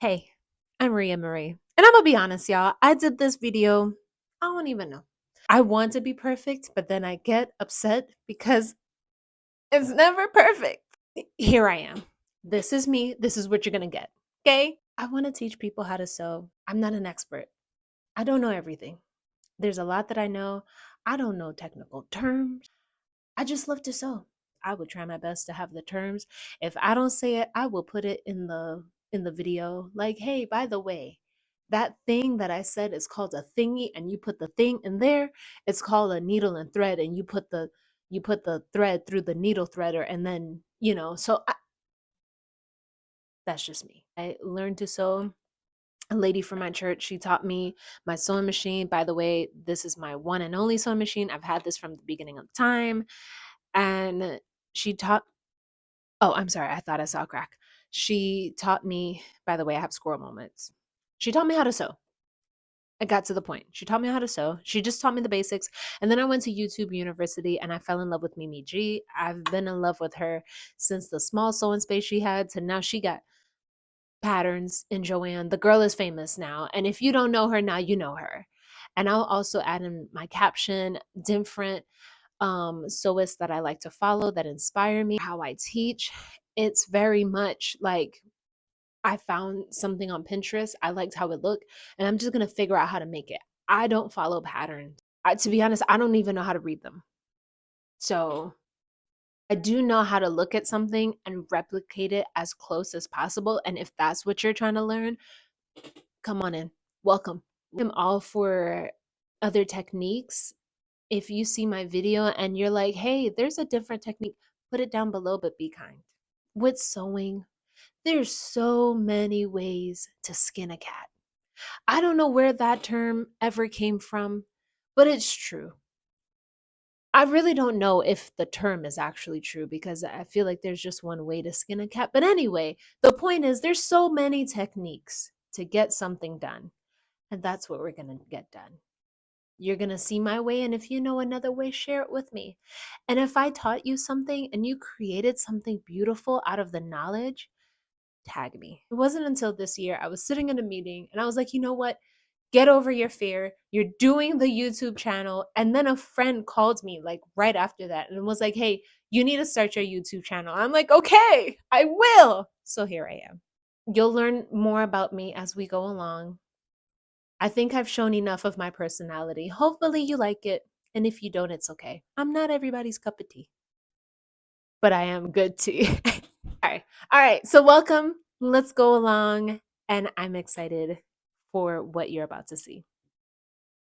Hey, I'm Maria Marie. And I'm gonna be honest, y'all. I did this video, I don't even know. I want to be perfect, but then I get upset because it's never perfect. Here I am. This is me. This is what you're gonna get. Okay? I want to teach people how to sew. I'm not an expert. I don't know everything. There's a lot that I know. I don't know technical terms. I just love to sew. I would try my best to have the terms. If I don't say it, I will put it in the video. Like, hey, by the way, that thing that I said is called a thingy, and you put the thing in there. It's called a needle and thread, and you put the thread through the needle threader, and then that's just me. I learned to sew. A lady from my church, she taught me my sewing machine. By the way, this is my one and only sewing machine. I've had this from the beginning of time. And she taught oh, I'm sorry, I thought I saw a crack. She taught me, by the way, I have squirrel moments. She taught me how to sew. I got to the point. She taught me how to sew. She just taught me the basics. And then I went to YouTube University and I fell in love with Mimi G. I've been in love with her since the small sewing space she had to now she got patterns in Joanne. The girl is famous now. And if you don't know her now, you know her. And I'll also add in my caption different sewists that I like to follow that inspire me, how I teach. It's very much like I found something on Pinterest. I liked how it looked, and I'm just gonna figure out how to make it. I don't follow patterns. To be honest, I don't even know how to read them. So I do know how to look at something and replicate it as close as possible. And if that's what you're trying to learn, come on in. Welcome. I'm all for other techniques. If you see my video and you're like, hey, there's a different technique, put it down below, but be kind. With sewing, there's so many ways to skin a cat. I don't know where that term ever came from, but it's true. I really don't know if the term is actually true because I feel like there's just one way to skin a cat. But anyway, the point is there's so many techniques to get something done. And that's what we're going to get done. You're going to see my way. And if you know another way, share it with me. And if I taught you something and you created something beautiful out of the knowledge, tag me. It wasn't until this year I was sitting in a meeting and I was like, you know what? Get over your fear. You're doing the YouTube channel. And then a friend called me like right after that and was like, hey, you need to start your YouTube channel. I'm like, okay, I will. So here I am. You'll learn more about me as we go along. I think I've shown enough of my personality. Hopefully, you like it. And if you don't, it's okay. I'm not everybody's cup of tea, but I am good tea. All right. All right. So, welcome. Let's go along. And I'm excited for what you're about to see.